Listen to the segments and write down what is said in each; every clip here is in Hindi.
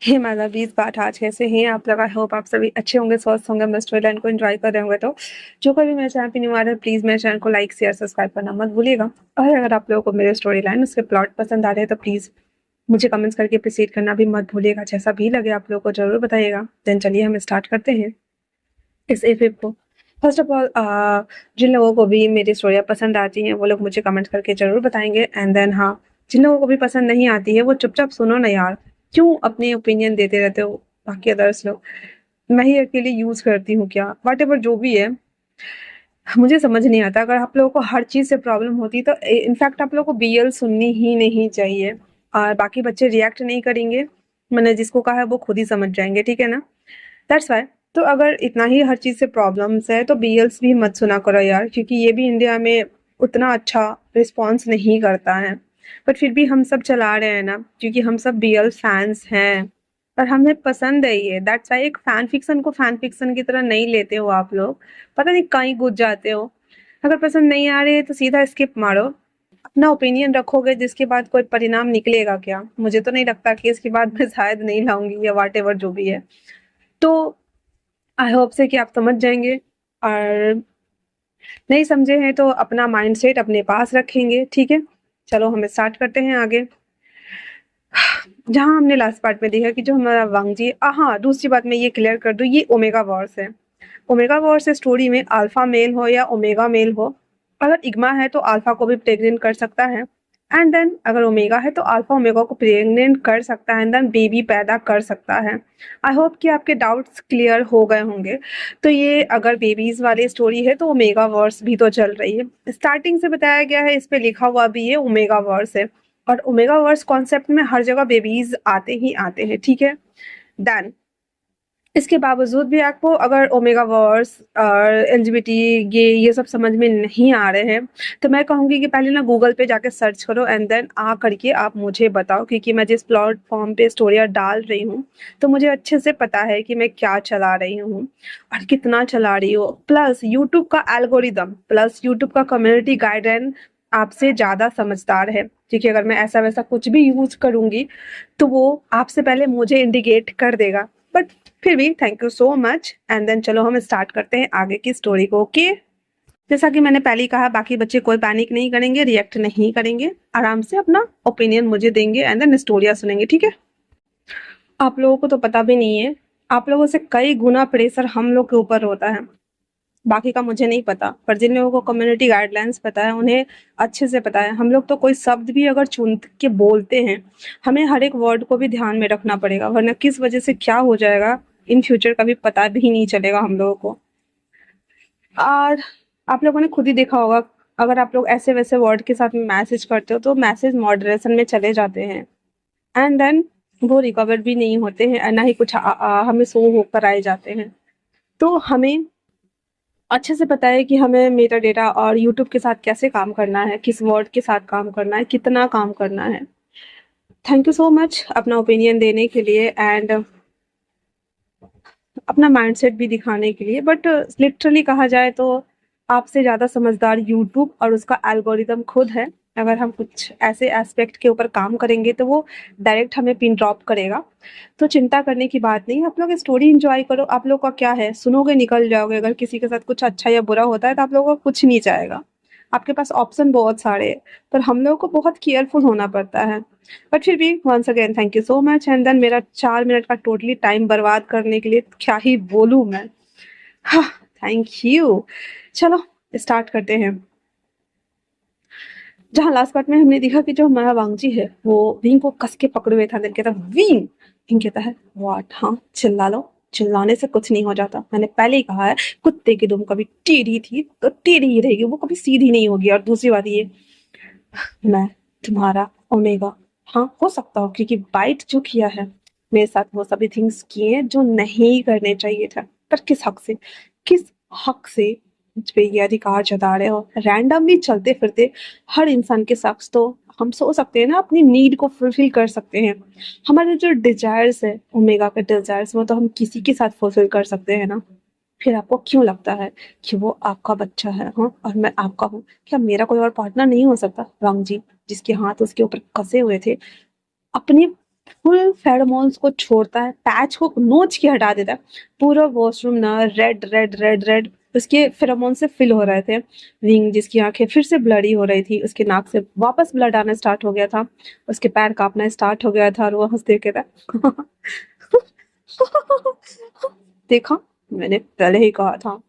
हे माय लवलीज़, बात आज कैसे हैं आप लोग? आई होप आप सभी अच्छे होंगे, स्वस्थ होंगे, अपना स्टोरी लाइन को एंजॉय कर रहे होंगे। तो जो कोई भी मेरे चैनल पे न्यू आ रहा है, प्लीज़ मेरे चैनल को लाइक, शेयर, सब्सक्राइब करना मत भूलिएगा। और अगर आप लोगों को मेरे स्टोरी लाइन, उसके प्लॉट पसंद आ रहे हैं तो प्लीज़ मुझे कमेंट्स करके अप्रिशिएट करना भी मत भूलिएगा। जैसा भी लगे आप लोगों को ज़रूर बताइएगा। देन चलिए हम स्टार्ट करते हैं इस एपिक को। फर्स्ट ऑफ ऑल, जिन लोगों को भी मेरी स्टोरियाँ पसंद आती हैं वो लोग मुझे कमेंट करके ज़रूर बताएंगे। एंड देन हाँ, जिन लोगों को भी पसंद नहीं आती है वो चुपचाप सुनो ना यार, क्यों अपनी ओपिनियन देते रहते हो बाकी अदर्स लोग? मैं ही अकेले यूज़ करती हूँ क्या? व्हाटएवर जो भी है, मुझे समझ नहीं आता। अगर आप लोगों को हर चीज़ से प्रॉब्लम होती तो इनफैक्ट आप लोगों को बीएल सुननी ही नहीं चाहिए। और बाकी बच्चे रिएक्ट नहीं करेंगे, मैंने जिसको कहा है वो खुद ही समझ जाएंगे, ठीक है ना? That's why. तो अगर इतना ही हर चीज़ से प्रॉब्लम्स है तो बीएल्स भी मत सुना करो यार, क्योंकि ये भी इंडिया में उतना अच्छा रिस्पॉन्स नहीं करता है। बट फिर भी हम सब चला रहे हैं ना, क्योंकि हम सब बीएल फैंस हैं और हमें पसंद है ये। That's why. एक फैन फिक्शन को फैन फिक्शन की तरह नहीं लेते हो आप लोग, पता नहीं कहीं घुस जाते हो। अगर पसंद नहीं आ रही है तो सीधा स्किप मारो। अपना ओपिनियन रखोगे जिसके बाद कोई परिणाम निकलेगा क्या? मुझे तो नहीं लगता कि इसके बाद मैं शायद नहीं लाऊंगी, या वाट एवर जो भी है। तो आई होप से कि आप समझ जाएंगे, और नहीं समझे हैं तो अपना माइंडसेट अपने पास रखेंगे, ठीक है? चलो हम स्टार्ट करते हैं आगे। जहाँ हमने लास्ट पार्ट में देखा कि जो हमारा वांगजी, हाँ, दूसरी बात मैं ये क्लियर कर दूं, ये ओमेगा वॉर्स है। ओमेगा वॉर्स स्टोरी में अल्फा मेल हो या ओमेगा मेल हो, अगर इग्मा है तो अल्फा को भी प्रेग्नेंट कर सकता है। एंड देन अगर ओमेगा है तो अल्फा ओमेगा को प्रेग्नेंट कर सकता है, एंड देन बेबी पैदा कर सकता है। आई होप कि आपके डाउट्स क्लियर हो गए होंगे। तो ये अगर बेबीज वाली स्टोरी है तो ओमेगा वॉर्स भी तो चल रही है, स्टार्टिंग से बताया गया है, इस पे लिखा हुआ भी है ओमेगा वॉर्स है। और ओमेगा वर्स कॉन्सेप्ट में हर जगह बेबीज आते ही आते हैं, ठीक है? देन इसके बावजूद भी आपको अगर ओमेगा वर्स और एलजीबीटी ये सब समझ में नहीं आ रहे हैं तो मैं कहूँगी कि पहले ना गूगल पे जाके सर्च करो, एंड देन आ करके आप मुझे बताओ, क्योंकि मैं जिस प्लेटफॉर्म पे स्टोरियाँ डाल रही हूँ तो मुझे अच्छे से पता है कि मैं क्या चला रही हूँ और कितना चला रही हूँ। प्लस यूट्यूब का एल्गोरिदम, प्लस यूट्यूब का कम्युनिटी गाइडेंस आपसे ज़्यादा समझदार है, क्योंकि अगर मैं ऐसा वैसा कुछ भी यूज करूंगी तो वो आपसे पहले मुझे इंडिकेट कर देगा। बट फिर भी thank you so much. And then चलो हम स्टार्ट करते हैं आगे की स्टोरी को, ओके? जैसा कि मैंने पहले ही कहा, बाकी बच्चे कोई पैनिक नहीं करेंगे, रिएक्ट नहीं करेंगे, आराम से अपना ओपिनियन मुझे देंगे एंड देन स्टोरियाँ सुनेंगे, ठीक है? आप लोगों को तो पता भी नहीं है, आप लोगों से कई गुना प्रेशर हम लोग के ऊपर होता है। बाकी का मुझे नहीं पता, पर जिन लोगों को कम्युनिटी गाइडलाइंस पता है उन्हें अच्छे से पता है। हम लोग तो कोई शब्द भी अगर चुन के बोलते हैं, हमें हर एक वर्ड को भी ध्यान में रखना पड़ेगा, वरना किस वजह से क्या हो जाएगा इन फ्यूचर कभी पता भी नहीं चलेगा हम लोगों को। और आप लोगों ने खुद ही देखा होगा, अगर आप लोग ऐसे वैसे वर्ड के साथ में मैसेज करते हो तो मैसेज मॉडरेशन में चले जाते हैं, एंड देन वो रिकवर भी नहीं होते हैं, ना ही कुछ हमें शो होकर आए जाते हैं। तो हमें अच्छे से पता है कि हमें मेटा डेटा और यूट्यूब के साथ कैसे काम करना है, किस वर्ड के साथ काम करना है, कितना काम करना है। थैंक यू सो मच अपना ओपिनियन देने के लिए एंड अपना माइंडसेट भी दिखाने के लिए। बट लिटरली कहा जाए तो आपसे ज़्यादा समझदार यूट्यूब और उसका एल्गोरिदम खुद है। अगर हम कुछ ऐसे एस्पेक्ट के ऊपर काम करेंगे तो वो डायरेक्ट हमें पिन ड्रॉप करेगा। तो चिंता करने की बात नहीं, आप लोग स्टोरी एंजॉय करो। आप लोग का क्या है, सुनोगे निकल जाओगे। अगर किसी के साथ कुछ अच्छा या बुरा होता है तो आप लोगों का कुछ नहीं जाएगा, आपके पास ऑप्शन बहुत सारे हैं, पर हम लोगों को बहुत केयरफुल होना पड़ता है। बट फिर भी once again thank you so much. And then मेरा 4 मिनट का टोटली टाइम बर्बाद करने के लिए क्या ही बोलूँ मैं। हाँ, थैंक यू। चलो स्टार्ट करते हैं। जहाँ लास्ट पार्ट में हमने देखा कि जो हमारा वांगजी है वो विंग को कस के पकड़े हुए था। देन कहता विंग, विंग कहता है व्हाट, हाँ चिल्ला लो, चिल्लाने से कुछ नहीं हो जाता। मैंने पहले ही कहा है, कुत्ते की दुम कभी टेढ़ी थी तो टेढ़ी ही रहेगी, वो कभी सीधी नहीं होगी। और दूसरी बात ये, मैं तुम्हारा ओमेगा, हाँ हो सकता हो, क्योंकि बाइट जो किया है मेरे साथ वो सभी थिंग्स किए जो नहीं करने चाहिए था। पर किस हक से, किस हक से मुझ पे ये अधिकार जता रहे हो? रैंडमली चलते फिरते हर इंसान के शख्स तो हम सोच सकते हैं ना, अपनी नीड को फुलफिल कर सकते हैं। हमारे जो डिजायर्स है, ओमेगा के डिजायर्स, वो तो हम किसी के साथ फुलफिल कर सकते हैं ना। फिर आपको क्यों लगता है कि वो आपका बच्चा है, हाँ, और मैं आपका हूँ? क्या मेरा कोई और पार्टनर नहीं हो सकता? राम जी, जिसके हाथ उसके ऊपर कसे हुए थे, अपने फुल फेरोमोन्स को छोड़ता है, पैच को नोच के हटा देता है। पूरा वॉशरूम ना रेड रेड रेड रेड उसके फेरोमोन से फिल हो रहे थे। विंग जिसकी आंखें फिर से ब्लडी हो रही थी, उसके नाक से वापस ब्लड आना स्टार्ट हो गया था, उसके पैर कांपना स्टार्ट हो गया था और वो हंसते कहता देखा, मैंने पहले ही कहा था।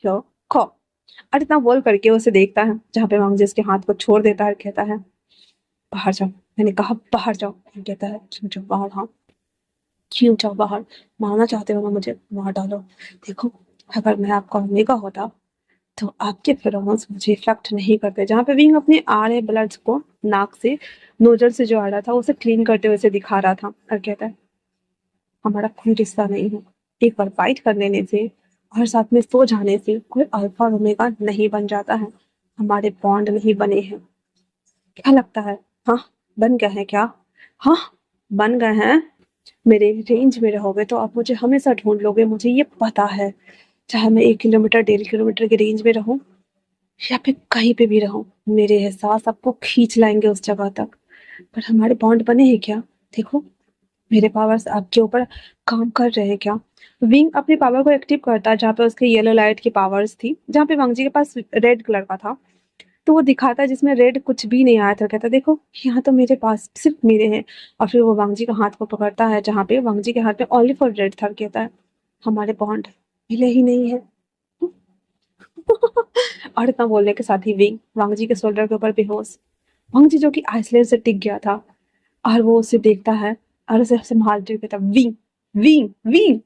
यो खो। और इतना बोल करके उसे देखता है जहाँ पे वांगजी उसके हाथ को छोड़ देता है, कहता है बाहर जाओ। मैंने कहा बाहर जाओ। कहता है क्यों जाओ बाहर? हाँ क्यों जाओ बाहर? मारना चाहते हो ना मुझे, मार डालो। देखो, अगर मैं आपका ओमेगा होता तो आपके फेरोमोन्स मुझे इफेक्ट नहीं करते। जहाँ पे विंग अपने आ रहे ब्लड्स को नाक से, नोजल से जो आ रहा था उसे क्लीन करते हुए उसे दिखा रहा था और कहता है हमारा कोई रिश्ता नहीं है। एक बार फाइट कर लेने से और साथ में सो जाने से कोई अल्फा और ओमेगा नहीं बन जाता है। हमारे बॉन्ड नहीं बने हैं। क्या लगता है? हाँ, बन गए हैं क्या? हाँ, बन गए हैं। मेरे रेंज में रहोगे तो आप मुझे हमेशा ढूंढ लोगे, मुझे ये पता है। चाहे मैं 1 किलोमीटर 1.5 किलोमीटर के रेंज में रहूं या फिर कहीं पे भी रहूं, मेरे एहसास आपको खींच लाएंगे उस जगह तक। पर हमारे बॉन्ड बने हैं क्या? देखो, मेरे पावर्स आपके ऊपर काम कर रहे हैं क्या? विंग अपनी पावर को एक्टिव करता जहाँ पे उसके येलो लाइट की पावर्स थी, जहाँ पे वांगजी के पास रेड कलर का था। तो वो दिखाता जिसमें रेड कुछ भी नहीं आया था, कहता देखो यहाँ तो मेरे पास सिर्फ मेरे हैं। और फिर वो वांगजी का हाथ को पकड़ता है जहाँ पे वांगजी के हाथ में ओनली फॉर रेड था, कहता है हमारे बॉन्ड मिले ही नहीं है। और इतना बोलने के साथ ही विंग वांगजी के शोल्डर के ऊपर बेहोश। वांगजी जो कि आइसलैंड से टिक गया था, और वो उसे देखता है और उसे संभालते हुए कहता विंग विंग विंग।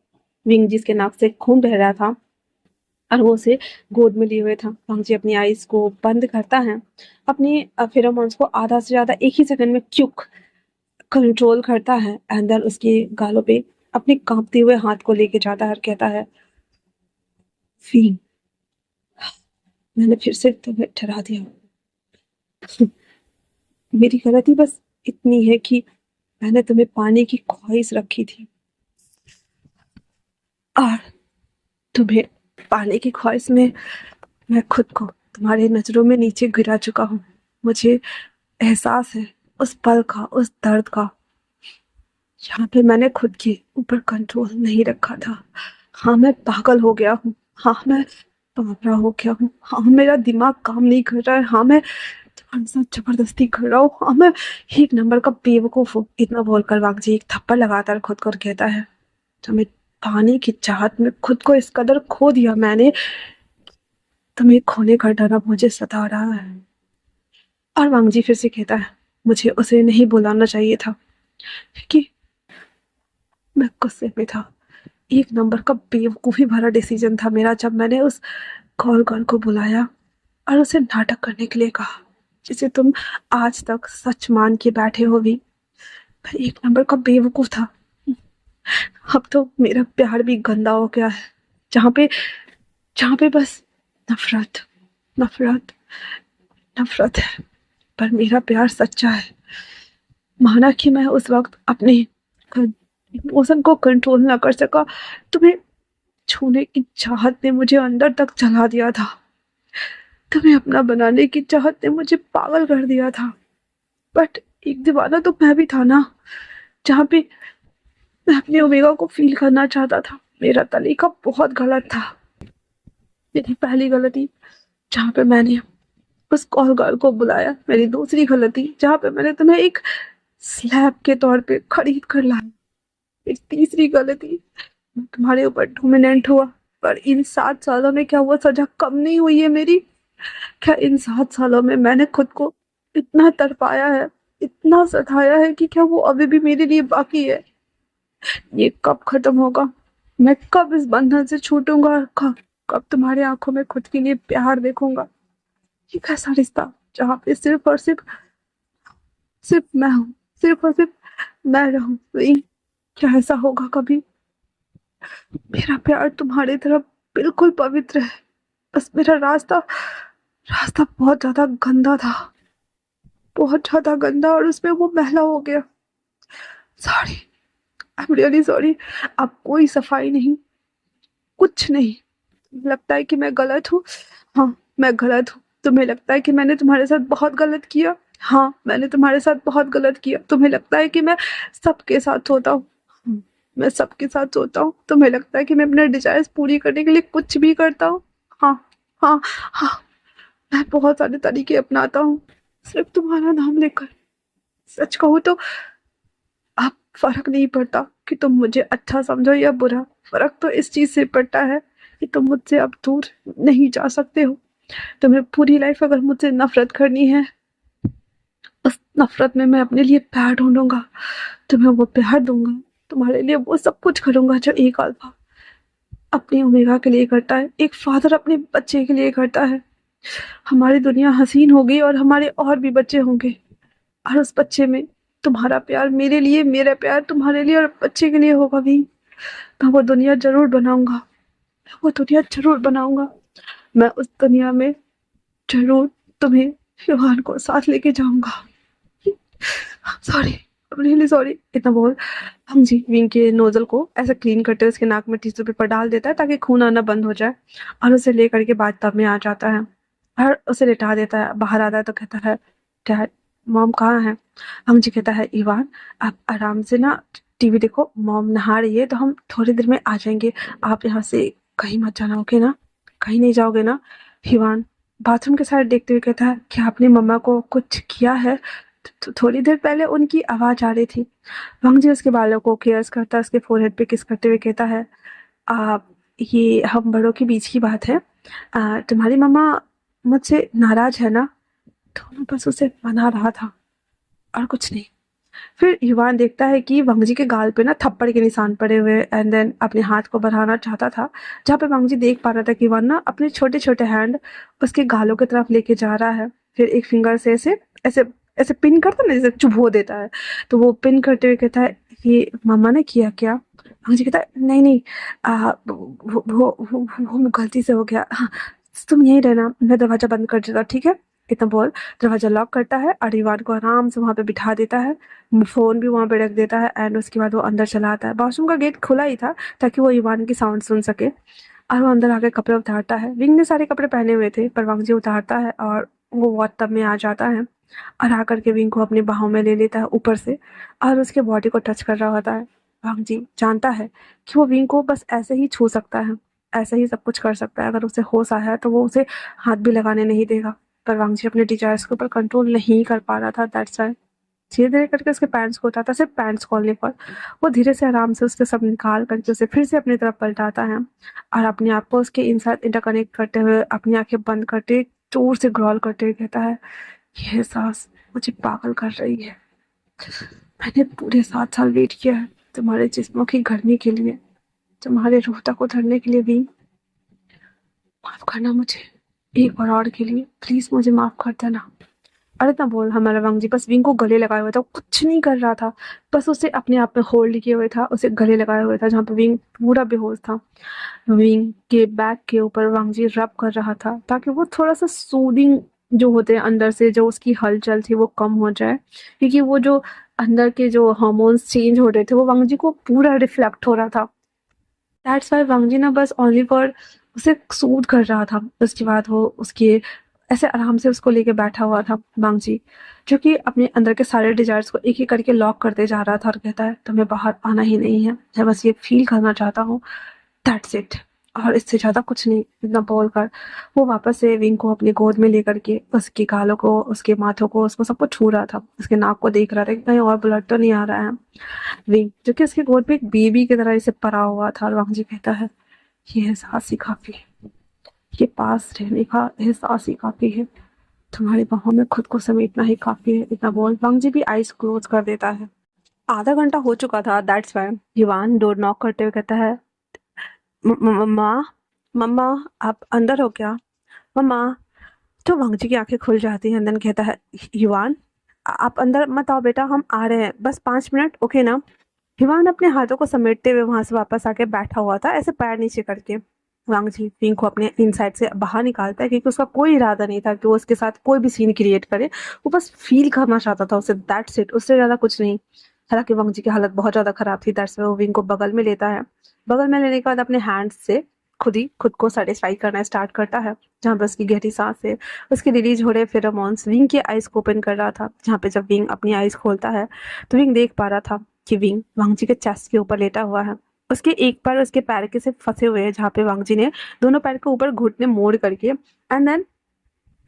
विंग जिसके नाक से खून बह रहा था और वो उसे गोद में लिए हुए था। वांगजी अपनी आईज को बंद करता है, अपनी फेरोमोन्स को आधा से ज्यादा एक ही सेकंड में क्यूक कंट्रोल करता है, एंड देन उसके गालों पे अपने कांपते हुए हाथ को लेके जाता है और कहता है विंग, मैंने फिर से तुम्हें ठहरा दिया। मेरी गलती बस इतनी है कि मैंने तुम्हें पाने की ख्वाहिश रखी थी और तुम्हें पाने की ख्वाहिश में मैं खुद को तुम्हारे नजरों में नीचे गिरा चुका हूँ। मुझे एहसास है उस पल का, उस दर्द का, जहाँ पे मैंने खुद के ऊपर कंट्रोल नहीं रखा था। हाँ, मैं पागल हो गया हूँ। हाँ, मैं पागल हो गया हूँ। हाँ, मेरा दिमाग काम नहीं कर रहा है। हाँ, मैं तुम्हारे साथ जबरदस्ती कर रहा हूँ। हाँ, मैं एक नंबर का बेवकूफ हूँ। इतना बोलकर वागजी एक थप्पड़ लगाता है, खुद को कहता है तुम्हें पाने की चाहत में खुद को इस कदर खो दिया मैंने, तुम्हें खोने का डर अब मुझे सता रहा है। और वांगजी फिर से कहता है मुझे उसे नहीं बुलाना चाहिए था, क्योंकि मैं गुस्से में था। एक नंबर का बेवकूफी भरा डिसीजन था मेरा जब मैंने उस कॉल गर्ल को बुलाया और उसे नाटक करने के लिए कहा, जिसे तुम आज तक सच मान के बैठे हो भी। मैं एक नंबर का बेवकूफ था। अब तो मेरा प्यार भी गंदा हो गया है, जहाँ पे बस नफरत नफरत नफरत है। पर मेरा प्यार सच्चा है। माना कि मैं उस वक्त अपने इमोशन को कंट्रोल ना कर सका, तुम्हें छूने की चाहत ने मुझे अंदर तक जला दिया था। तुम्हें अपना बनाने की चाहत ने मुझे पागल कर दिया था। बट एक दीवाना तो मैं भी था ना, जहाँ पे मैं अपने ओमेगा को फील करना चाहता था। मेरा तरीका बहुत गलत था। मेरी पहली गलती जहाँ पे मैंने उस कॉल गर्ल को बुलाया, मेरी दूसरी गलती जहाँ पे मैंने तुम्हें एक स्लैब के तौर पे खरीद कर लाया, मेरी तीसरी गलती मैं तुम्हारे ऊपर डोमिनेंट हुआ। पर इन 7 सालों में क्या वो सजा कम नहीं हुई है मेरी? क्या इन 7 सालों में मैंने खुद को इतना तड़पाया है, इतना सताया है कि क्या वो अभी भी मेरे लिए बाकी है? ये कब खत्म होगा? मैं कब इस बंधन से छूटूंगा? कब तुम्हारी आंखों में खुद के लिए प्यार देखूंगा? ये कैसा रिश्ता जहाँ पे सिर्फ और सिर्फ सिर्फ मैं हूँ, सिर्फ और सिर्फ मैं रहूं? वही क्या ऐसा होगा कभी? मेरा प्यार तुम्हारी तरफ बिल्कुल पवित्र है। बस मेरा रास्ता रास्ता बहुत ज्यादा गंदा था, बहुत ज्यादा गंदा, और उसमें वो महला हो गया। Sorry, I am really sorry. अब कोई सफाई नहीं, कुछ नहीं। लगता है कि मैं गलत हूँ। हाँ, मैं गलत हूँ। तुम्हें लगता है कि मैंने तुम्हारे साथ बहुत गलत किया। हाँ, मैंने तुम्हारे साथ बहुत गलत किया। तुम्हें लगता है कि मैं सबके साथ सोता हूँ। मैं सबके साथ सोता हूँ। तुम्हें लगता है कि मैं अपने डिज़ायर्स पूरी करने के लिए कुछ भी करता हूँ। हाँ, हाँ, हाँ, मैं बहुत सारे तरीके अपनाता हूँ, सिर्फ़ तुम्हारा नाम लेकर। सच कहूँ तो अब फ़र्क नहीं पड़ता कि तुम मुझे अच्छा समझो या बुरा। फ़र्क तो इस चीज़ से पड़ता है कि तुम मुझसे अब दूर नहीं जा सकते हो। तुम्हें पूरी लाइफ़ अगर मुझसे नफ़रत करनी है, उस नफ़रत में मैं अपने लिए प्यार ढूँढूँगा। तुम्हें वो प्यार दूँगा। तुम्हारे लिए वो सब कुछ करूँगा जो एक अल्फ़ा अपनी ओमेगा के लिए करता है, एक फ़ादर अपने बच्चे के लिए करता है। हमारी दुनिया हसीन होगी और हमारे और भी बच्चे होंगे, और उस बच्चे में तुम्हारा प्यार मेरे लिए, मेरा प्यार तुम्हारे लिए और बच्चे के लिए होगा भी। मैं वो दुनिया ज़रूर बनाऊँगा। मैं वो दुनिया ज़रूर बनाऊँगा। मैं उस दुनिया में ज़रूर तुम्हें, शिवान को साथ लेके जाऊँगा। Sorry, I am really sorry. इतना बोल हम जी विंग के नोजल को ऐसे क्लीन करते हुए उसके नाक में टिश्यू पेपर डाल देता है ताकि खून आना बंद हो जाए, और उसे लेकर के बाथटब में आ जाता है और उसे लिटा देता है। बाहर आता है तो कहता है, डैड, मॉम कहाँ है? हम जी कहता है, इवान आप आराम से ना टीवी देखो, मॉम नहा रही है तो हम थोड़ी देर में आ जाएंगे। आप यहाँ से कहीं मत जाना, ओके ना? कहीं नहीं जाओगे ना? इवान बाथरूम के साइड देखते हुए कहता है, क्या आपने मम्मा को कुछ किया है? थोड़ी देर पहले उनकी आवाज आ रही थी। वंग जी उसके बालों को केयर्स करता है, उसके फोरहेड पे किस करते हुए कहता है, आ, ये हम बड़ों के बीच की बात है। तुम्हारी मम्मा मुझसे नाराज है ना? तो मैं बस उसे मना रहा था और कुछ नहीं। फिर युवान देखता है कि वंग जी के गाल पे ना थप्पड़ के निशान पड़े हुए, एंड देन अपने हाथ को बढ़ाना चाहता था, जहाँ पे वंग जी देख पा रहा था कि युवान ना अपने छोटे छोटे हैंड उसके गालों की तरफ लेके जा रहा है। फिर एक फिंगर से ऐसे ऐसे ऐसे पिन करता है ना, जैसे चुभो देता है, तो वो पिन करते हुए कहता है, ये मम्मा ने किया क्या? वंग जी कहता है, नहीं नहीं, वो गलती से हो गया। हाँ, तुम यहीं रहना, मैं दरवाजा बंद कर देता, ठीक है? इतना बोल दरवाजा लॉक करता है और युवान को आराम से वहां पे बिठा देता है। फ़ोन भी वहाँ पे रख देता है, एंड उसके बाद वो अंदर चला आता है। वॉशरूम का गेट खुला ही था ताकि वो इवान की साउंड सुन सके, और वो अंदर आके कपड़े उतारता है। विंग ने सारे कपड़े पहने हुए थे पर वांगजी उतारता है और वो वॉट टब में आ जाता है और आकर के विंग को अपनी बाहों में ले लेता है ऊपर से और उसके बॉडी को टच कर रहा होता है। वांगजी जानता है कि वो विंग को बस ऐसे ही छू सकता है, ऐसे ही सब कुछ कर सकता है। अगर उसे होश आया है तो वो उसे हाथ भी लगाने नहीं देगा, पर वांगजी अपने डिजायर्स के ऊपर कंट्रोल नहीं कर पा रहा था। दैट्स व्हाई धीरे-धीरे करके उसके पैंट्स को उठाता है, सिर्फ पैंट्स खोलने पर। वो धीरे से आराम से उसके सब निकाल करके उसे फिर से अपनी तरफ पलटाता है और अपने आप को उसके इनसाइड इंटरकनेक्ट करते हुए अपनी आँखें बंद करते जोर से ग्रॉल करते हुए कहता है, "ये साँस मुझे पागल कर रही है। मैंने पूरे 7 साल वेट किया है तुम्हारे जिस्मों की गर्मी के लिए, तुम्हारे रूह तक उतरने के लिए भी। माफ़ करना मुझे, एक बार और के लिए प्लीज़ मुझे माफ़ कर देना।" अरे ना बोल हमारा वांग जी बस विंग को गले लगाए हुए था, वो कुछ नहीं कर रहा था, बस उसे अपने आप में होल्ड किए हुए था, उसे गले लगाए हुए था, जहाँ पे विंग पूरा बेहोश था। विंग के बैक के ऊपर वांग जी रब कर रहा था ताकि वो थोड़ा सा सूदिंग जो होते हैं अंदर से, जो उसकी हलचल थी वो कम हो जाए, क्योंकि वो जो अंदर के जो हार्मोन्स चेंज हो रहे थे वो वांग जी को पूरा रिफ्लेक्ट हो रहा था। दैट्स वाई वांग जी ना बस ओनली फॉर उसे सूद कर रहा था। उसके बाद वो उसके ऐसे आराम से उसको लेके बैठा हुआ था वांग जी, जो कि अपने अंदर के सारे डिजायर्स को एक एक करके लॉक करते जा रहा था और कहता है, तुम्हें बाहर आना ही नहीं है, मैं बस ये फील करना चाहता हूँ, दैट्स इट, और इससे ज़्यादा कुछ नहीं। इतना बोल कर वो वापस से विंग को अपनी गोद में लेकर के उसके गालों को, उसके माथों को, उसको सबको छू रहा था, उसके नाक को देख रहा था कि कहीं और ब्लड तो नहीं आ रहा है। विंग जो कि उसकी गोद पे एक बेबी की तरह इसे पड़ा हुआ था, और वांग जी कहता है, ये एहसास ही काफ़ी है, ये पास रहने का एहसास ही काफ़ी है, तुम्हारी बाहों में खुद को समेटना ही काफ़ी है। इतना बोल वांग जी भी आइज क्लोज कर देता है। आधा घंटा हो चुका था, दैट्स वाई युवान डोर नॉक करते हुए कहता है, मम्मा, मम्मा, आप अंदर हो क्या? मम्मा। तो वांग जी की आंखें खुल जाती हैं, देन कहता है, युवान, आप अंदर मत आओ बेटा, हम आ रहे हैं, बस 5 मिनट, ओके ना? हिवान अपने हाथों को समेटते हुए वहां से वापस आके बैठा हुआ था, ऐसे पैर नीचे करके। वांग जी पिंग को अपने इनसाइड से बाहर निकालता है, क्योंकि उसका कोई इरादा नहीं था कि वो उसके साथ कोई भी सीन क्रिएट करे। वो बस फील करना चाहता था उसे, दैट्स इट, उससे ज्यादा कुछ नहीं। हालांकि वांग जी की हालत बहुत ज्यादा खराब थी, दैट्स वो विंग को बगल में लेता है। बगल में लेने के बाद अपने हैंड से खुद ही खुद को सेटिस्फाई करना स्टार्ट करता है, जहाँ पे उसकी गहरी सांस है, उसके रिलीज हो रहे फेरोमोन्स विंग की आइज को ओपन कर रहा था। जहाँ पे जब विंग अपनी आइज खोलता है तो विंग देख पा रहा था कि विंग वांगजी के चेस्ट के ऊपर लेटा हुआ है। उसके एक पैर उसके पैर के से फंसे हुए हैं, जहाँ पे वांगजी ने दोनों पैर के ऊपर घुटने मोड़ करके एंड देन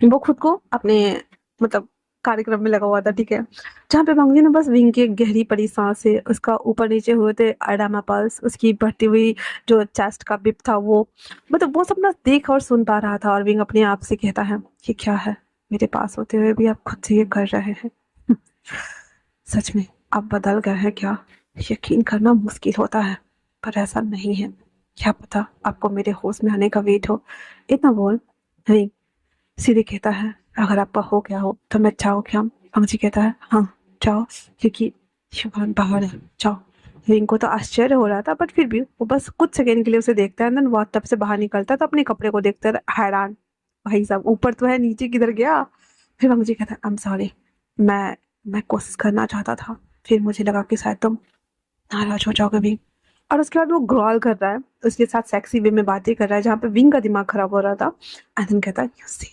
वो खुद को अपने मतलब कार्यक्रम में लगा हुआ था, ठीक है। जहाँ पे वांगजी ने बस विंग की एक गहरी पड़ी सांस से उसका ऊपर नीचे हुए थे आडामा पल्स, उसकी बढ़ती हुई जो चेस्ट का बिप था वो मतलब वो सब ना देख और सुन पा रहा था। और विंग अपने आप से कहता है कि क्या है, मेरे पास होते हुए भी आप खुद से ये कर रहे हैं। सच में आप बदल गए हैं क्या? यकीन करना मुश्किल होता है पर ऐसा नहीं है। क्या पता आपको मेरे होश में आने का वेट हो। इतना बोल विंग सीधे कहता है अगर आपका हो गया हो तो मैं चाहो क्या? अंग्रेजी कहता है हाँ जाओ, क्योंकि शुभान बाहर है, जाओ। रिंग को तो आश्चर्य हो रहा था बट फिर भी वो बस कुछ सेकंड के लिए उसे देखता है, देन वो तब से बाहर निकलता है तो अपने कपड़े को देखता है हैरान, भाई साहब ऊपर तो है नीचे किधर गया। फिर अंग्रेजी कहता है आई एम सॉरी, मैं कोशिश करना चाहता था, फिर मुझे लगा कि शायद तुम नाराज हो जाओगे भी। और उसके बाद वो ग्रॉल कर रहा है, उसके साथ सेक्सी वे में बातें कर रहा है, जहाँ पे विंग का दिमाग खराब हो रहा था। एंड देन कहता है यू सी,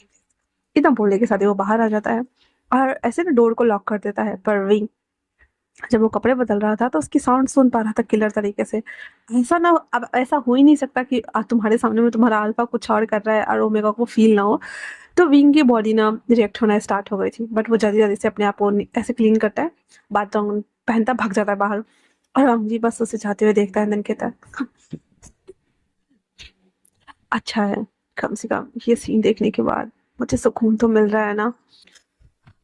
इतना बोलने के साथ ही वो बाहर आ जाता है और ऐसे ना डोर को लॉक कर देता है। पर विंग जब वो कपड़े बदल रहा था तो उसकी साउंड सुन पा रहा था क्लियर तरीके से। ऐसा ना, अब ऐसा हो ही नहीं सकता कि तुम्हारे सामने में तुम्हारा अल्फा कुछ और कर रहा है और ओमेगा को फील ना हो। तो विंग की बॉडी ना रिएक्ट होना स्टार्ट हो गई थी, बट वो जल्दी जल्दी से अपने आप को ऐसे क्लीन करता है, बाथरूम पहनता भाग जाता है बाहर। और अंजी बस उसे जाते हुए देखता है, देन कहता है अच्छा है, कम से कम ये सीन देखने के बाद मुझे सुकून तो मिल रहा है ना।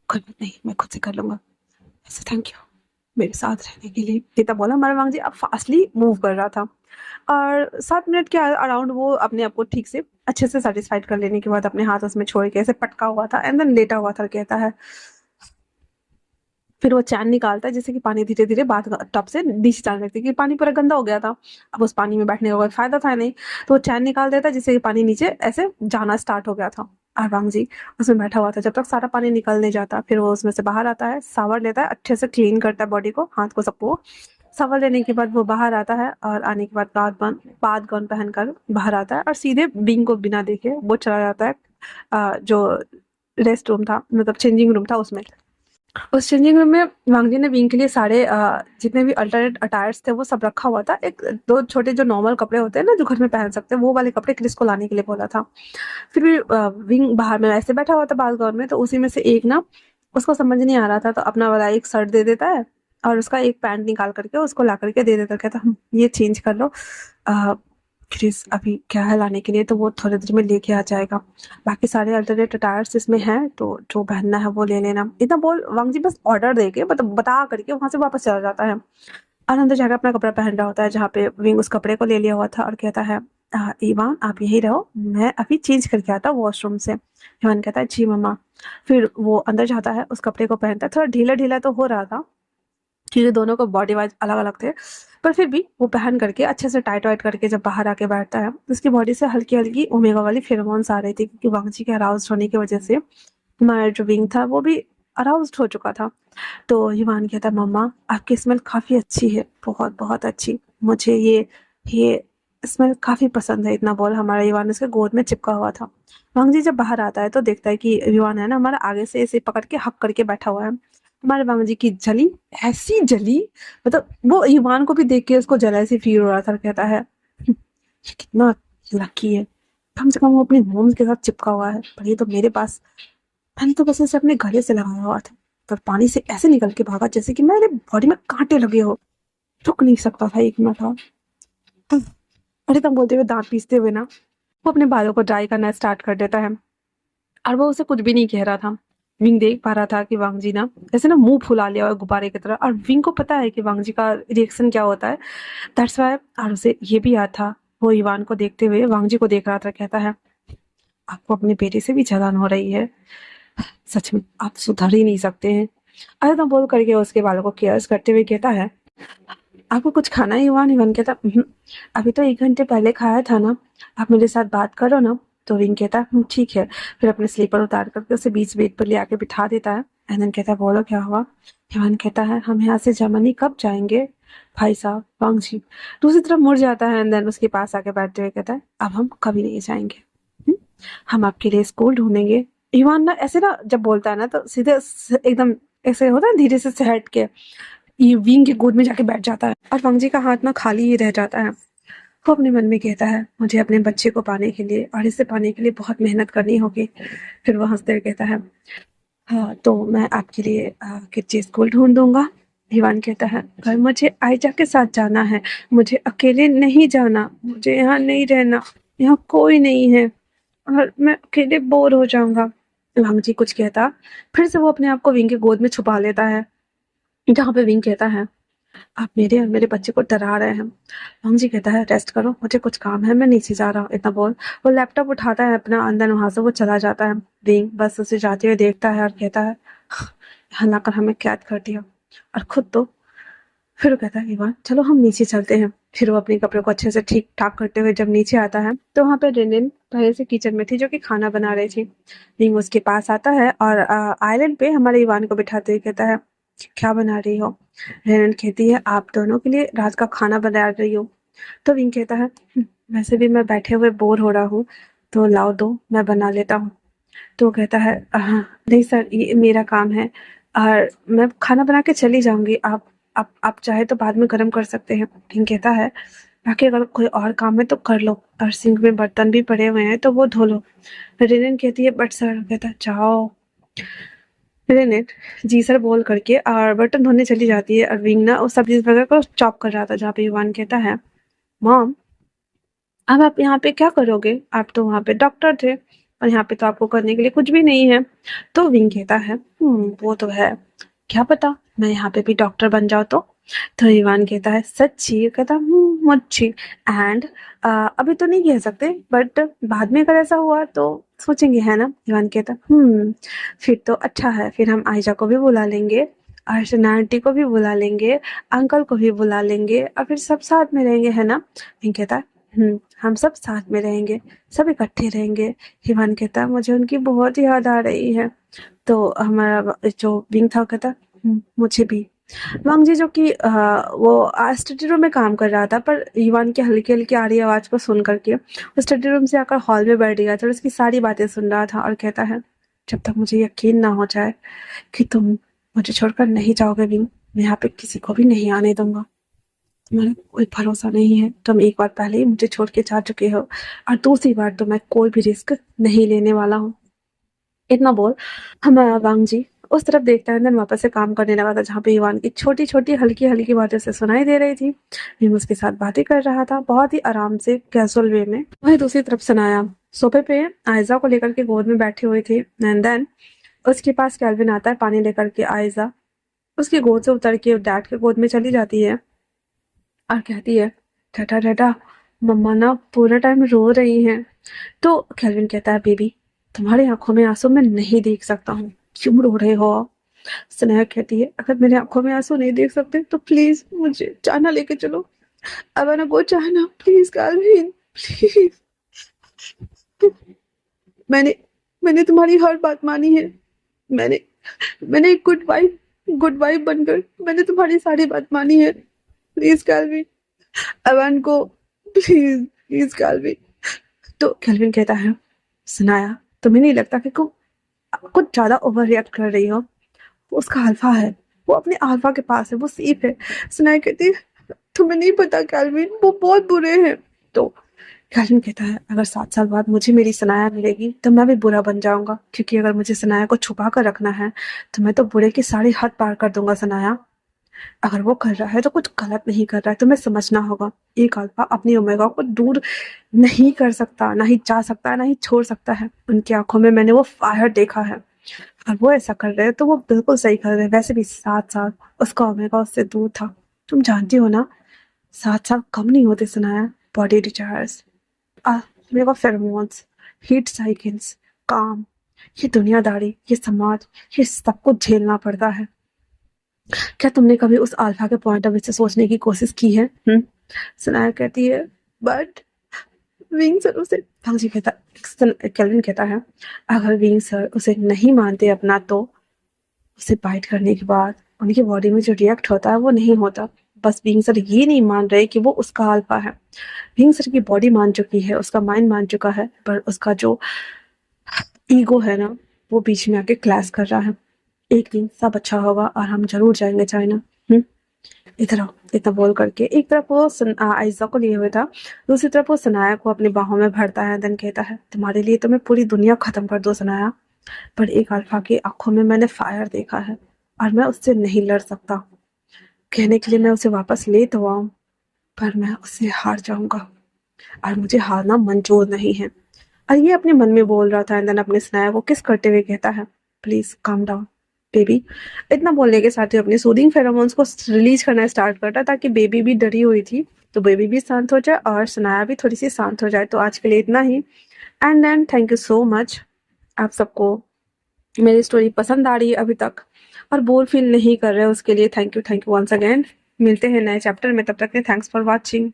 कोई बात नहीं, मैं खुद से कर लूंगा। ऐसे थैंक यू मेरे साथ रहने के लिए, इतना बोला हमारा वांग जी अब फास्टली मूव कर रहा था। और 7 मिनट के अराउंड वो अपने आप को ठीक से अच्छे से सेटिस्फाइड कर लेने के बाद अपने हाथ उसमें छोड़ के ऐसे पटका हुआ था एंड देन लेटा हुआ था, कहता है। फिर वो चैन निकालता है जैसे कि पानी धीरे धीरे बाथ टब से नीचे जाने लगती है, कि पानी पूरा गंदा हो गया था, अब उस पानी में बैठने का कोई फायदा था नहीं। तो वो चैन निकाल देता है जिससे कि पानी नीचे ऐसे जाना स्टार्ट हो गया था। और वांग जी उसमें बैठा हुआ था जब तक सारा पानी निकल नहीं जाता। फिर वो उसमें से बाहर आता है, शावर लेता है, अच्छे से क्लीन करता है बॉडी को, हाथ को, सबको। शावर लेने के बाद वो बाहर आता है और आने के बाद बाथ गॉन पहनकर बाहर आता है और सीधे बिंग को बिना देखे वो चला जाता है जो रेस्ट रूम था, मतलब चेंजिंग रूम था उसमें। उस चेंजिंग रूम में वांगजी ने विंग के लिए सारे जितने भी अल्टरनेट अटायर्स थे वो सब रखा हुआ था। एक दो छोटे जो नॉर्मल कपड़े होते हैं ना जो घर में पहन सकते हैं, वो वाले कपड़े क्रिस को लाने के लिए बोला था। फिर भी विंग बाहर में ऐसे बैठा हुआ था बालकॉन में, तो उसी में से एक ना उसको समझ नहीं आ रहा था तो अपना वाला एक शर्ट दे देता है और उसका एक पैंट निकाल करके उसको ला करके दे देता, कहता ये चेंज कर लो, क्रिस अभी क्या है लाने के लिए, तो वो थोड़ी देर में लेके आ जाएगा। बाकी सारे अल्टरनेट अटायर्स इसमें हैं तो जो पहनना है वो ले लेना। इतना बोल वांग जी बस ऑर्डर दे के मतलब बता करके वहां से वापस चला जाता है और अंदर जाकर अपना कपड़ा पहन रहा होता है, जहाँ पे विंग उस कपड़े को ले लिया हुआ था और कहता है ईवान आप यही रहो, मैं अभी चेंज करके आता हूँ वॉशरूम से। ईवान कहता है जी मम्मा। फिर वो अंदर जाता है, उस कपड़े को पहनता है, थोड़ा ढीला ढीला तो हो रहा था क्योंकि दोनों को बॉडी वाइज अलग अलग थे, पर फिर भी वो पहन करके अच्छे से टाइट वाइट करके जब बाहर आके बैठता है उसकी बॉडी से हल्की हल्की ओमेगा वाली फेरोमोन्स आ रही थी, क्योंकि वांगजी के अराउज होने की वजह से हमारा जो विंग था वो भी अराउज हो चुका था। तो युवान कहता मम्मा आपकी स्मेल काफी अच्छी है, बहुत बहुत अच्छी, मुझे ये स्मेल काफी पसंद है। इतना बोल हमारा युवान उसके गोद में चिपका हुआ था। वांगजी जब बाहर आता है तो देखता है कि युवान है ना हमारा आगे से ऐसे पकड़ के हक करके बैठा हुआ है। हमारे वांगजी की जली, ऐसी जली, मतलब वो युवान को भी देख के उसको जलैसी फील हो रहा था। कहता है ये कितना लकी है, कम से कम वो अपने मोम्स के साथ चिपका हुआ है, पर ये तो मेरे पास, मैंने तो बस इसे अपने गले से लगाया हुआ था पर पानी से ऐसे निकल के भागा जैसे कि मेरे बॉडी में कांटे लगे हो। रुक नहीं सकता था, एक मिनट था। अरे तब बोलते हुए दांत पीसते हुए ना वो अपने बालों को ड्राई करना स्टार्ट कर देता है और वो उसे कुछ भी नहीं कह रहा था। विंग देख पा रहा था कि वांगजी ना जैसे ना मुंह फुला लिया हुआ गुब्बारे की तरह, और विंग को पता है कि वांगजी का रिएक्शन क्या होता है, दैट्स व्हाई। और उसे ये भी याद था, वो ईवान को देखते हुए वांगजी को देख रहा था। कहता है आपको अपने बेटे से भी जलन हो रही है, सच में आप सुधर ही नहीं सकते हैं। अरे बोल करके उसके बालों को केयर्स करते हुए कहता है आपको कुछ खाना है ईवान? ईवान कहता अभी तो 1 घंटे पहले खाया था ना, आप मेरे साथ बात करो ना। तो विंग कहता ठीक है। फिर अपने स्लीपर उतार करके उसे बीच बेड पर ले आके बिठा देता है एंड देन कहता है बोलो क्या हुआ? ईवान कहता है हम यहाँ से जर्मनी कब जाएंगे भाई साहब वांग जी। दूसरी तरफ मुड़ जाता है एंड देन उसके पास आके बैठते हुए कहता है अब हम कभी नहीं जाएंगे। हम्म? हम आपके लिए स्कूल ढूंढेंगे। ईवान ना ऐसे ना जब बोलता है ना तो सीधे एकदम ऐसे होता है धीरे से हट के ये विंग के गोद में जाके बैठ जाता है और वांग जी का हाथ ना खाली ही रह जाता है। वो अपने मन में कहता है मुझे अपने बच्चे को पाने के लिए और इसे पाने के लिए बहुत मेहनत करनी होगी। फिर वो हंसते हुए कहता है हाँ तो मैं आपके लिए किड्जी स्कूल ढूंढ दूंगा। ईवान कहता है पर मुझे आयजा के साथ जाना है, मुझे अकेले नहीं जाना, मुझे यहाँ नहीं रहना, यहाँ कोई नहीं है और मैं अकेले बोर हो जाऊंगा। वांग जी कुछ कहता फिर से वो अपने आप को विंग के गोद में छुपा लेता है जहाँ पे विंग कहता है आप मेरे और मेरे बच्चे को डरा रहे हैं। वांग जी कहता है रेस्ट करो मुझे कुछ काम है मैं नीचे जा रहा हूँ। इतना बोल वो लैपटॉप उठाता है अपना अंदर वहां से वो चला जाता है। विंग बस उसे जाते हुए देखता है और कहता है यहाँ लाकर हमें कैद कर दिया और खुद तो। फिर वो कहता है ईवान चलो हम नीचे चलते हैं। फिर वो अपने कपड़ों को अच्छे से ठीक ठाक करते हुए जब नीचे आता है तो वहां पे रिनिन पहले से किचन में थी जो कि खाना बना रही थी। विंग उसके पास आता है और आइलैंड पे हमारे ईवान को बिठाते हुए कहता है क्या बना रही हो। रिनिन कहती है आप दोनों के लिए रात का खाना बना रही हो। तो विंग कहता है वैसे भी मैं बैठे हुए बोर हो रहा हूँ तो लाओ दो मैं बना लेता हूँ। तो वो कहता है हाँ नहीं सर ये मेरा काम है और मैं खाना बना के चली जाऊंगी, आप चाहे तो बाद में गर्म कर सकते हैं। किंग कहता है बाकी अगर कोई और काम है तो कर लो और सिंक में बर्तन भी पड़े हुए हैं तो वो धो लो। रेनेट कहती है बट सर। कहता है जाओ। रेनेट जी सर बोल करके और बर्तन धोने चली जाती है और विंग ना उस सब्जी वगैरह को चॉप कर रहा था जहाँ पे युवान कहता है मॉम अब आप यहाँ पे क्या करोगे, आप तो वहाँ पे डॉक्टर थे और यहाँ पे तो आपको करने के लिए कुछ भी नहीं है। तो विंग कहता है वो तो है, क्या पता मैं यहाँ पे भी डॉक्टर बन जाऊँ तो ईवान कहता है सच्ची। कहता मुझे एंड अभी तो नहीं कह सकते बट बाद में अगर ऐसा हुआ तो सोचेंगे है ना। ईवान कहता फिर तो अच्छा है, फिर हम आयजा को भी बुला लेंगे अर्चना आंटी को भी बुला लेंगे अंकल को भी बुला लेंगे और फिर सब साथ में रहेंगे है ना। विंग कहता है हम सब साथ में रहेंगे, सब इकट्ठे रहेंगे। हिमान कहता मुझे उनकी बहुत याद आ रही है। तो हमारा जो विंग था कहता मुझे भी। वांग जी जो कि वो स्टडी रूम में काम कर रहा था पर ईवान की हल्की हल्की आ रही आवाज को सुन करके वो स्टडी रूम से आकर हॉल में बैठ गया था और उसकी सारी बातें सुन रहा था और कहता है जब तक मुझे यकीन ना हो जाए कि तुम मुझे छोड़कर नहीं जाओगे विंग मैं यहाँ पे किसी को भी नहीं आने दूंगा। तुम्हारा कोई भरोसा नहीं है, तुम एक बार पहले ही मुझे छोड़ के जा चुके हो और दूसरी बार तो मैं कोई भी रिस्क नहीं लेने वाला हूँ। इतना बोल हमारा वांग जी उस तरफ देखता है देन वापस से काम करने लगा था जहाँ पे ईवान की छोटी छोटी हल्की हल्की बातें उसे सुनाई दे रही थी। भीम उसके साथ बातें कर रहा था बहुत ही आराम से कैजुअल वे में। वहीं दूसरी तरफ सनाया सोफे पे आयजा को लेकर के गोद में बैठी हुई थी एंड देन उसके पास कैल्विन आता है पानी लेकर के। आयजा उसकी गोद से उतर के डैड के गोद में चली जाती है और कहती है टाटा टाटा मम्मा ना पूरा टाइम रो रही हैं। तो कैल्विन कहता है बेबी तुम्हारी आंखों में आंसू मैं नहीं देख सकता हूँ, क्यों रो रहे हो। स्नेहा कहती है अगर मेरे आंखों में आंसू नहीं देख सकते तो प्लीज मुझे चाइना लेके चलो। I wanna go China please Calvin please. मैंने मैंने तुम्हारी हर बात मानी है। मैंने मैंने एक गुड वाइफ बनकर मैंने तुम्हारी सारी बात मानी है। Please Calvin I want go please please Calvin. तो कैल्विन कहता है सुनाया तुम्हें नहीं लगता कि कुछ ज्यादा ओवर रिएक्ट कर रही हो। वो उसका अल्फा है, वो अपने अल्फा के पास है, वो सेफ है। सुनाया कहती है तुम्हें नहीं पता कैल्विन वो बहुत बुरे हैं। तो कैल्विन कहता है अगर 7 साल बाद मुझे मेरी सनाया मिलेगी तो मैं भी बुरा बन जाऊंगा क्योंकि अगर मुझे सनाया को छुपा कर रखना है तो मैं तो बुरे की सारी हद पार कर दूंगा। सनाया अगर वो कर रहा है तो कुछ गलत नहीं कर रहा है, तुम्हें समझना होगा। एक अल्फा अपनी ओमेगा को दूर नहीं कर सकता, ना ही जा सकता है, ना ही छोड़ सकता है। उनकी आंखों में मैंने वो फायर देखा है और वो ऐसा कर रहे हैं तो वो बिल्कुल सही कर रहे हैं। वैसे भी 7 साल उसका ओमेगा उससे दूर था, तुम जानती हो ना 7 साल कम नहीं होते। सुनाया body desires mega pheromones heat cycles काम ये दुनियादारी ये समाज ये सब कुछ झेलना पड़ता है। क्या तुमने कभी उस अल्फा के पॉइंट ऑफ व्यू से सोचने की कोशिश की है। सनाया कहती है बट विंग सर उसे जी कहता कैल्विन कहता है अगर विंग सर उसे नहीं मानते अपना तो उसे बाइट करने के बाद उनकी बॉडी में जो रिएक्ट होता है वो नहीं होता। बस बीइंग सर ये नहीं मान रहे कि वो उसका अल्फा है। बीइंग सर की बॉडी मान चुकी है, उसका माइंड मान चुका है, पर उसका जो ईगो है ना, वो बीच में आके क्लैश कर रहा है। एक दिन सब अच्छा होगा और हम जरूर जाएंगे चाइना। इधर आओ, इतना बोल करके एक तरफ वो आयजा को लिए हुए था, दूसरी तरफ वो सनाया को अपनी बाहों में भरता है। देन कहता है, तुम्हारे लिए तो मैं पूरी दुनिया खत्म कर दूं सनाया, पर एक अल्फा की आंखों में मैंने फायर देखा है और मैं उससे नहीं लड़ सकता। कहने के लिए मैं उसे वापस ले तो आऊं, पर मैं उससे हार जाऊंगा और मुझे हारना मंजूर नहीं है। और ये अपने मन में बोल रहा था। एंड देन अपने स्नेहा को किस करते हुए कहता है, प्लीज काम डाउन बेबी। इतना बोलने के साथ ही अपने सूदिंग फेरोमोन्स को रिलीज करना स्टार्ट करता, ताकि बेबी भी डरी हुई थी तो बेबी भी शांत हो जाए और सनाया भी थोड़ी सी शांत हो जाए। तो आज के लिए इतना ही। And then thank you so much. आप सबको मेरी स्टोरी पसंद आ रही है अभी तक और बोर फील नहीं कर रहे, उसके लिए थैंक यू वंस अगेन। मिलते हैं नए चैप्टर में, तब तक के थैंक्स फॉर वॉचिंग।